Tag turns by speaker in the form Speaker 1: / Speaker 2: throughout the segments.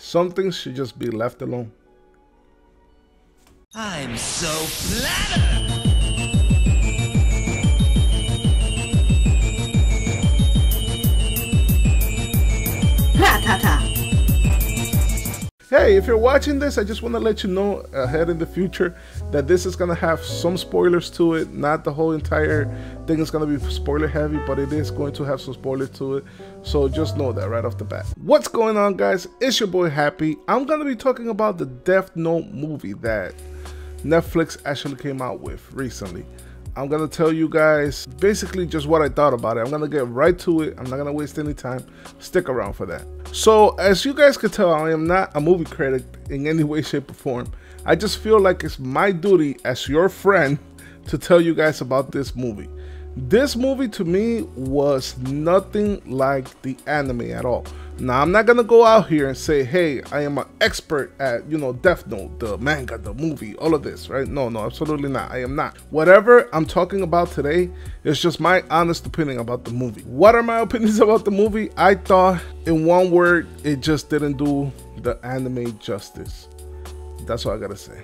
Speaker 1: Some things should just be left alone.
Speaker 2: I'm so flattered!
Speaker 3: Rattata.
Speaker 1: Hey, if you're watching this, I just want to let you know ahead in the future that this is going to have some spoilers to it. Not the whole entire thing is going to be spoiler heavy, but it is going to have some spoilers to it. So just know that right off the bat. What's going on, guys? It's your boy Happy. I'm going to be talking about the Death Note movie that Netflix actually came out with recently. I'm going to tell you guys basically just what I thought about it. I'm going to get right to it. I'm not going to waste any time. Stick around for that. So, as you guys can tell, I am not a movie critic in any way, shape, or form. I just feel like it's my duty as your friend to tell you guys about this movie. This movie to me was nothing like the anime at all. Now, I'm not going to go out here and say, hey, I am an expert at, Death Note, the manga, the movie, all of this, right? No, absolutely not. I am not. Whatever I'm talking about today is just my honest opinion about the movie. What are my opinions about the movie? I thought, in one word, it just didn't do the anime justice. That's all I got to say.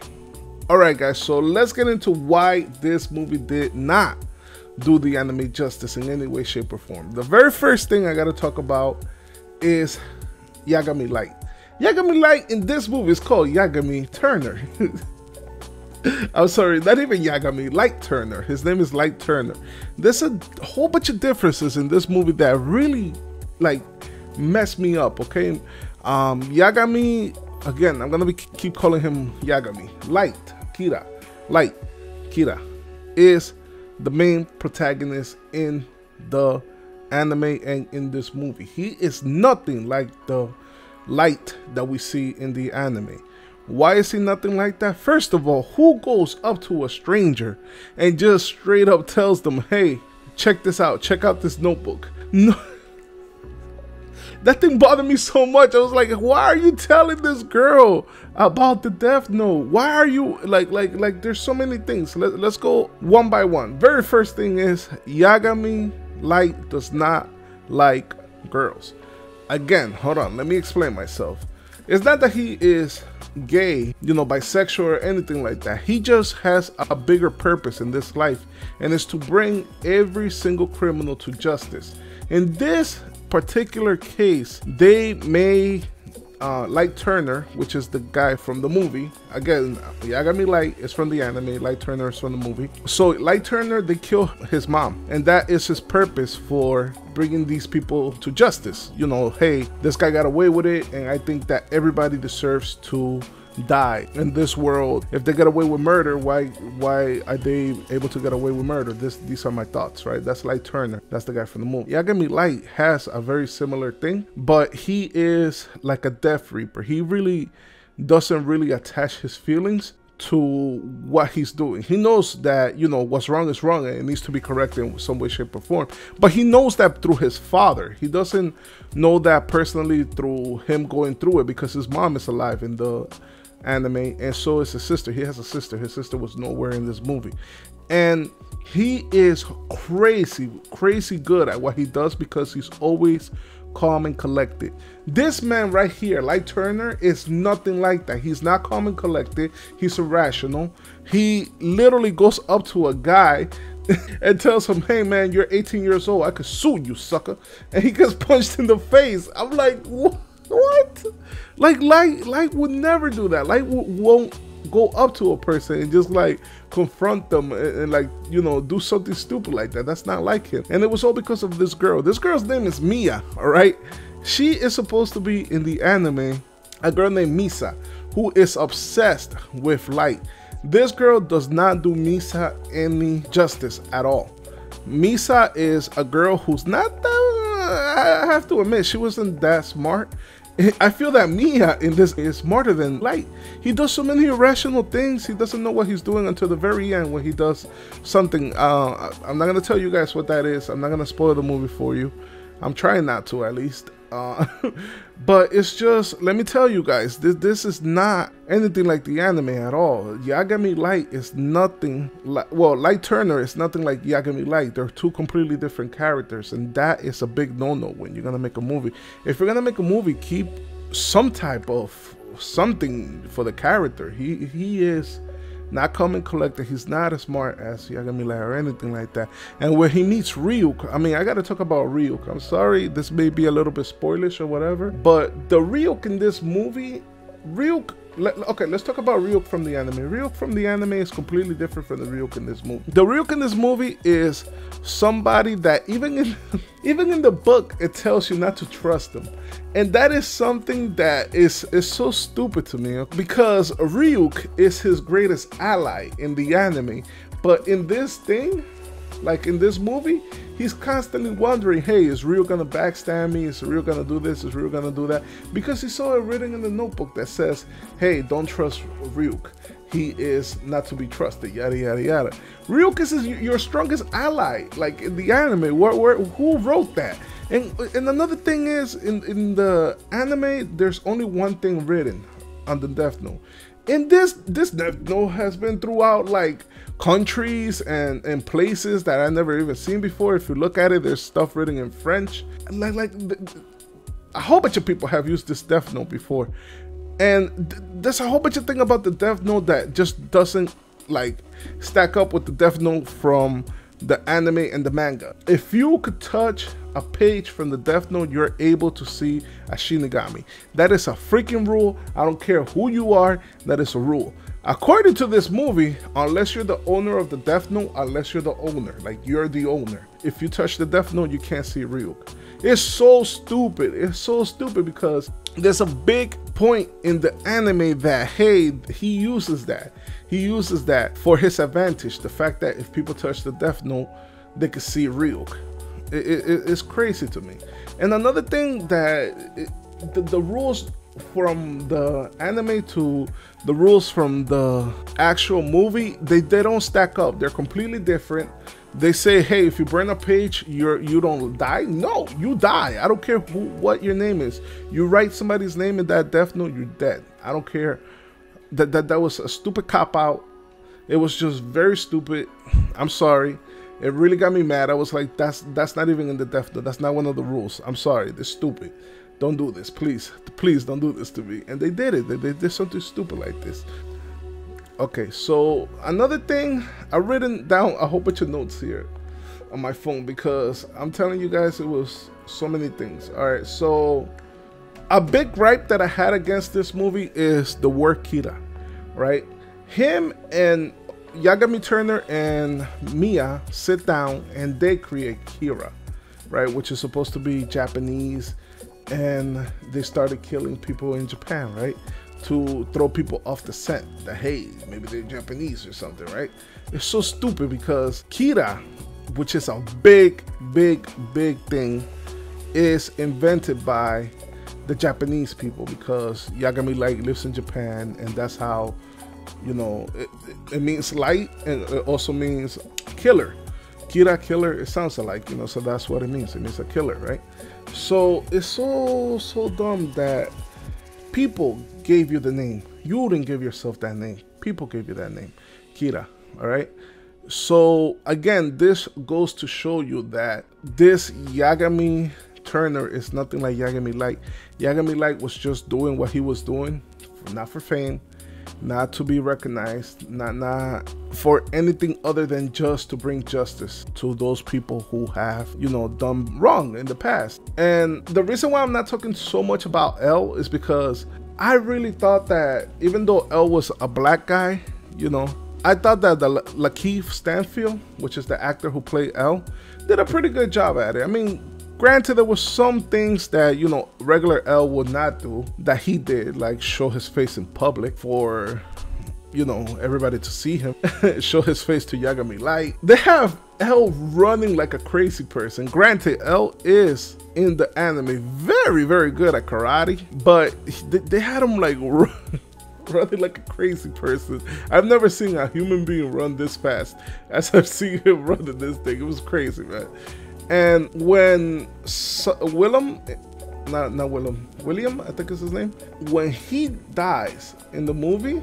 Speaker 1: All right, guys, so let's get into why this movie did not do the anime justice in any way, shape, or form. The very first thing I got to talk about is Yagami Light. Yagami Light in this movie is called Yagami Turner. I'm sorry, not even Yagami, Light Turner. His name is Light Turner. There's a whole bunch of differences in this movie that really messed me up, okay? Yagami, again, I'm gonna keep calling him Yagami. Light Kira is the main protagonist in the anime and in this movie. He is nothing like the Light that we see in the anime. Why is he nothing like that? First of all, who goes up to a stranger and just straight up tells them, hey, check this out, check out this notebook? No. That thing bothered me so much. I was like, why are you telling this girl about the Death Note? Why are you like there's so many things. Let's go one by one. Very first thing is Yagami Light does not like girls. Again, hold on, let me explain myself. It's not that he is gay, bisexual or anything like that. He just has a bigger purpose in this life, and it's to bring every single criminal to justice. In this particular case, they may Light Turner, which is the guy from the movie. Again, Yagami Light is from the anime, Light Turner is from the movie. So Light Turner, they kill his mom, and that is his purpose for bringing these people to justice. Hey, this guy got away with it, and I think that everybody deserves to die in this world. If they get away with murder, why are they able to get away with murder? These are my thoughts, right? That's Light Turner. That's the guy from the movie. Yagami Light has a very similar thing, but he is like a Death Reaper. He really doesn't really attach his feelings to what he's doing. He knows that, what's wrong is wrong and it needs to be corrected in some way, shape, or form. But he knows that through his father. He doesn't know that personally through him going through it, because his mom is alive in the anime, and so is his sister. He has a sister. His sister was nowhere in this movie, and he is crazy good at what he does, because he's always calm and collected. This man right here, Light Turner, is nothing like that. He's not calm and collected. He's irrational. He literally goes up to a guy and tells him, hey man, you're 18 years old, I could sue you, sucker, and he gets punched in the face. I'm like, what? Light would never do that. Light won't go up to a person and just confront them and do something stupid like that. That's not like him. And it was all because of this girl. This girl's name is Mia, all right? She is supposed to be in the anime a girl named Misa, who is obsessed with Light. This girl does not do Misa any justice at all. Misa is a girl who's not that, I have to admit, she wasn't that smart. I feel that Mia in this is smarter than Light. He does so many irrational things. He doesn't know what he's doing until the very end when he does something. I'm not going to tell you guys what that is. I'm not going to spoil the movie for you. I'm trying not to, at least. But it's just, let me tell you guys, this is not anything like the anime at all. Yagami Light is nothing like, well, Light Turner is nothing like Yagami Light. They're two completely different characters, and that is a big no-no when you're gonna make a movie. If you're gonna make a movie, keep some type of something for the character. He is not common collector. He's not as smart as Yagami Light or anything like that. And when he meets Ryuk, I mean, I gotta talk about Ryuk. I'm sorry, this may be a little bit spoilish or whatever, but the Ryuk in this movie, okay, let's talk about Ryuk from the anime. Ryuk from the anime is completely different from the Ryuk in this movie. The Ryuk in this movie is somebody that even in the book, it tells you not to trust him. And that is something that is so stupid to me, because Ryuk is his greatest ally in the anime. But in this thing, like in this movie, he's constantly wondering, hey, is Ryuk gonna backstab me? Is Ryuk gonna do this? Is Ryuk gonna do that? Because he saw it written in the notebook that says, hey, don't trust Ryuk. He is not to be trusted, yada, yada, yada. Ryuk is your strongest ally, like in the anime. Who wrote that? And another thing is, in the anime, there's only one thing written on the Death Note. And this Death Note has been throughout like countries and places that I never even seen before. If you look at it, there's stuff written in French. Like a whole bunch of people have used this Death Note before. And there's a whole bunch of things about the Death Note that just doesn't like stack up with the Death Note from the anime and the manga. If you could touch a page from the Death Note, you're able to see a Shinigami. That is a freaking rule. I don't care who you are, that is a rule. According to this movie, unless you're the owner of the Death Note, unless you're the owner, like you're the owner, if you touch the Death Note, you can't see Ryuk. It's so stupid. It's so stupid because there's a big point in the anime that, hey, he uses that. He uses that for his advantage. The fact that if people touch the Death Note, they can see Ryuk. It's crazy to me. And another thing that the rules from the anime to the rules from the actual movie, they don't stack up. They're completely different. They say, hey, if you burn a page, you don't die. No, you die. I don't care what your name is. You write somebody's name in that Death Note, you're dead. I don't care. That was a stupid cop-out. It was just very stupid. I'm sorry. It really got me mad. I was like, that's not even in the Death Note. That's not one of the rules. I'm sorry. They're stupid. Don't do this, please. Please don't do this to me. And they did it. They did something stupid like this. Okay, so another thing, I've written down a whole bunch of notes here on my phone because I'm telling you guys, it was so many things. All right, so a big gripe that I had against this movie is the word Kira, right? Him and Yagami Turner and Mia sit down and they create Kira, right? Which is supposed to be Japanese, and they started killing people in Japan, right? To throw people off the scent that, hey, maybe they're Japanese or something, right? It's so stupid because Kira, which is a big thing, is invented by the Japanese people because Yagami Light lives in Japan, and that's how, you know, it means light, and it also means killer. Kira, killer, it sounds alike, you know, so that's what it means. It means a killer, right? So it's so dumb that people gave you the name. You didn't give yourself that name. People gave you that name, Kira, all right? So again, this goes to show you that this Yagami Turner is nothing like Yagami Light. Yagami Light was just doing what he was doing, not for fame, not to be recognized, not for anything other than just to bring justice to those people who have, you know, done wrong in the past. And the reason why I'm not talking so much about L is because I really thought that even though L was a black guy, you know, I thought that the Lakeith Stanfield, which is the actor who played L, did a pretty good job at it. I mean, granted, there was some things that, you know, regular L would not do that he did, like show his face in public for, you know, everybody to see him, show his face to Yagami Light. They have L running like a crazy person. Granted, L is in the anime very good at karate, but they had him like running like a crazy person. I've never seen a human being run this fast as I've seen him running this thing. It was crazy, man. And when William, I think is his name, when he dies in the movie,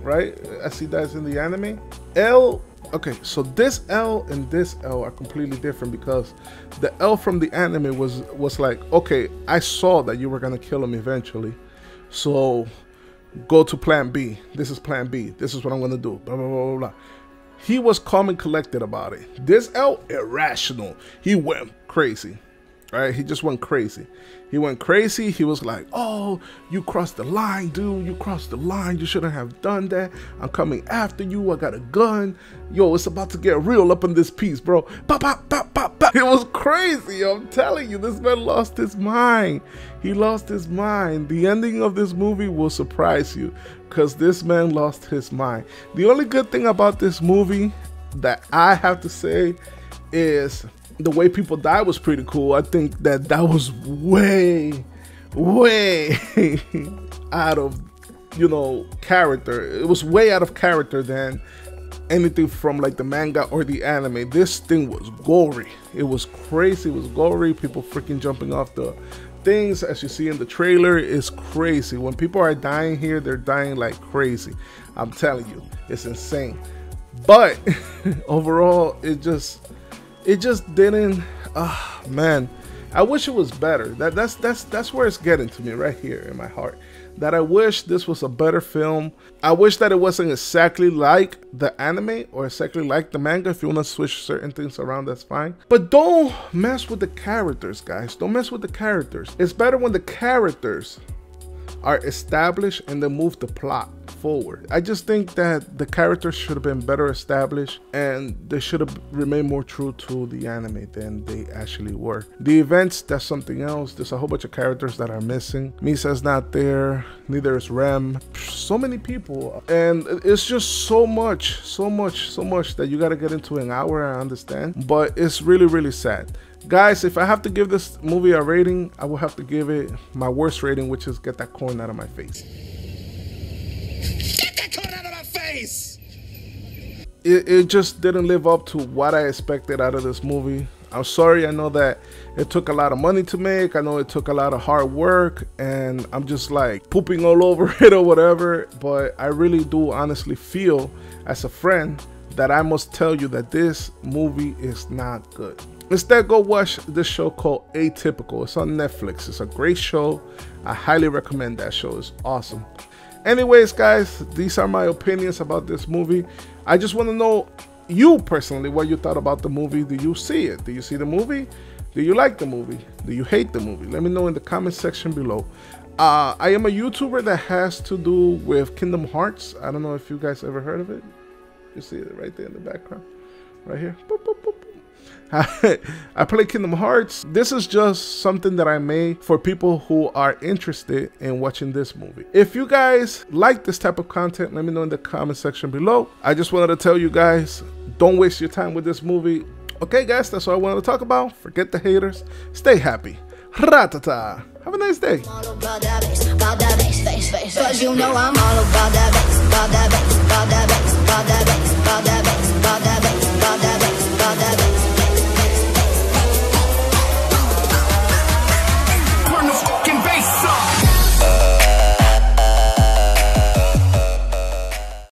Speaker 1: right, as he dies in the anime, L, okay, so this L and this L are completely different because the L from the anime was like, okay, I saw that you were gonna kill him eventually, So go to plan B. This is plan B. This is what I'm gonna do. Blah, blah, blah, blah, blah. He was calm and collected about it. This L, irrational. He went crazy. Right? He just went crazy. He went crazy. He was like, oh, you crossed the line, dude. You crossed the line. You shouldn't have done that. I'm coming after you. I got a gun. Yo, it's about to get real up in this piece, bro. Pop, pop, pop, pop, pop. It was crazy. I'm telling you, this man lost his mind. He lost his mind. The ending of this movie will surprise you because this man lost his mind. The only good thing about this movie that I have to say is the way people died was pretty cool. I think that was way out of, you know, character. It was way out of character than anything from like the manga or the anime. This thing was gory. It was crazy. It was gory. People freaking jumping off the things, as you see in the trailer, is crazy. When people are dying here, they're dying like crazy. I'm telling you, it's insane. But overall, it just didn't. Man, I wish it was better. That's where it's getting to me right here in my heart. That I wish this was a better film. I wish that it wasn't exactly like the anime or exactly like the manga. If you want to switch certain things around, that's fine. But don't mess with the characters, guys. Don't mess with the characters. It's better when the characters are established and then move the plot forward. I just think that the characters should have been better established and they should have remained more true to the anime than they actually were. The events, that's something else. There's a whole bunch of characters that are missing. Misa's not there, neither is Rem. So many people, and it's just so much that you got to get into an hour, I understand, but it's really sad. Guys, if I have to give this movie a rating, I will have to give it my worst rating, which is get that corn out of my face.
Speaker 2: Get that corn out of my face!
Speaker 1: It just didn't live up to what I expected out of this movie. I'm sorry, I know that it took a lot of money to make. I know it took a lot of hard work, and I'm just like pooping all over it or whatever. But I really do honestly feel, as a friend, that I must tell you that this movie is not good. Instead, go watch this show called Atypical. It's on Netflix. It's a great show. I highly recommend that show. It's awesome. Anyways, guys, these are my opinions about this movie. I just want to know, you personally, what you thought about the movie. Do you see it? Do you see the movie? Do you like the movie? Do you hate the movie? Let me know in the comment section below. I am a YouTuber that has to do with Kingdom Hearts. I don't know if you guys ever heard of it. You see it right there in the background. Right here. Boop, boop, boop. I play Kingdom Hearts. This is just something that I made for people who are interested in watching this movie. If you guys like this type of content, let me know in the comment section below. I just wanted to tell you guys, don't waste your time with this movie. Okay, guys, that's all I wanted to talk about. Forget the haters. Stay happy. Rattata. Have a nice day.
Speaker 3: All about that bass, about that bass, 'cause you know I'm all about that bass, about that bass, about that bass, about that bass, about that